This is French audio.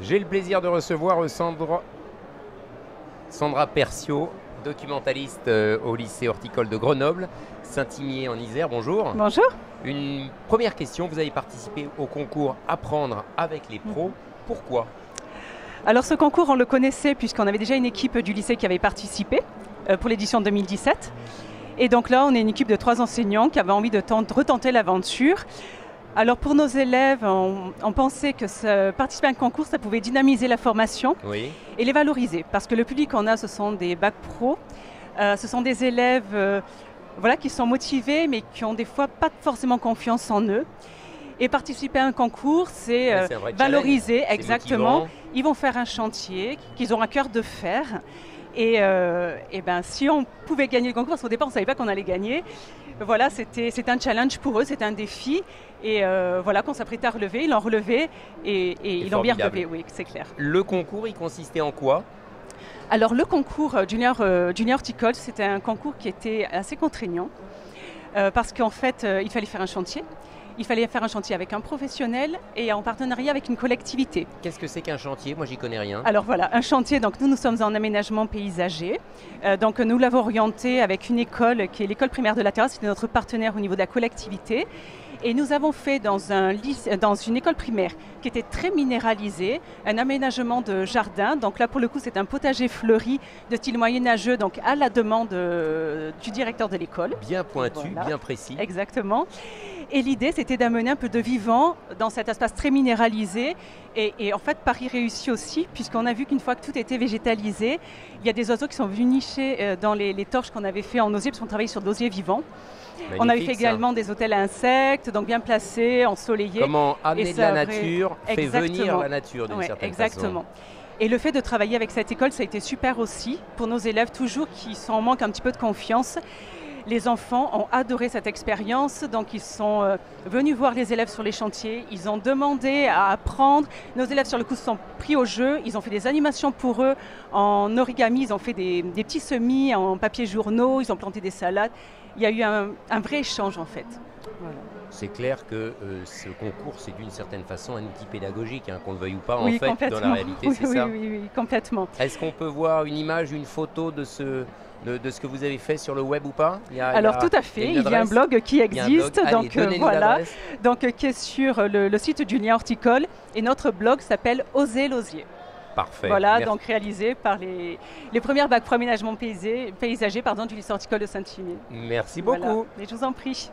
J'ai le plaisir de recevoir Sandra Perciot, documentaliste au lycée horticole de Grenoble, Saint-Imier en Isère. Bonjour. Bonjour. Une première question, vous avez participé au concours Apprendre avec les pros. Pourquoi? Alors ce concours, on le connaissait puisqu'on avait déjà une équipe du lycée qui avait participé pour l'édition 2017. Et donc là, on est une équipe de 3 enseignants qui avaient envie de retenter l'aventure. Alors pour nos élèves, on pensait que participer à un concours, ça pouvait dynamiser la formation et les valoriser. Parce que le public qu'on a, ce sont des bacs pro, ce sont des élèves qui sont motivés mais qui ont des fois pas forcément confiance en eux. Et participer à un concours, c'est valoriser, exactement. Ils vont faire un chantier qu'ils ont à cœur de faire. Et si on pouvait gagner le concours, parce qu'au départ on ne savait pas qu'on allait gagner, voilà, c'était un challenge pour eux, c'était un défi. Et qu'on s'apprêtait à relever, ils l'ont relevé et ils l'ont bien relevé, oui, c'est clair. Le concours, il consistait en quoi? Alors le concours Junior Horticole, c'était un concours qui était assez contraignant parce qu'en fait, il fallait faire un chantier. Il fallait faire un chantier avec un professionnel et en partenariat avec une collectivité. Qu'est-ce que c'est qu'un chantier? Moi, j'y connais rien. Alors voilà, un chantier, donc nous sommes en aménagement paysager. Donc nous l'avons orienté avec une école qui est l'école primaire de la Terrasse, c'était notre partenaire au niveau de la collectivité. Et nous avons fait dans une école primaire qui était très minéralisée, un aménagement de jardin. Donc là, pour le coup, c'est un potager fleuri de style moyenâgeux, donc à la demande du directeur de l'école. Bien pointu, bien précis. Exactement. Et l'idée, c'était d'amener un peu de vivant dans cet espace très minéralisé. Et en fait, Paris réussit aussi, puisqu'on a vu qu'une fois que tout était végétalisé, il y a des oiseaux qui sont venus nicher dans les torches qu'on avait fait en osier, parce qu'on travaille sur de l'osier vivant. Magnifique, on avait fait également des hôtels à insectes, donc bien placés, ensoleillés. Comment amener de la nature fait venir la nature d'une certaine façon. Exactement. Et le fait de travailler avec cette école, ça a été super aussi pour nos élèves, toujours qui sont en manque un petit peu de confiance. Les enfants ont adoré cette expérience, donc ils sont venus voir les élèves sur les chantiers, ils ont demandé à apprendre. Nos élèves sur le coup se sont pris au jeu, ils ont fait des animations pour eux en origami, ils ont fait des petits semis en papier journaux, ils ont planté des salades. Il y a eu un vrai échange en fait. Voilà. C'est clair que ce concours, c'est d'une certaine façon un outil pédagogique, qu'on le veuille ou pas, oui, en fait, dans la réalité, c'est ça? Oui, complètement. Est-ce qu'on peut voir une image, une photo de ce que vous avez fait sur le web ou pas? Alors tout à fait, il y a un blog qui existe, qui est sur le site du lien horticole, et notre blog s'appelle Oser l'osier. Parfait. Voilà, merci. Donc réalisé par les premières bacs pro aménagement paysager du lycée horticole de Saint-Imier. Merci beaucoup. Voilà. Et je vous en prie.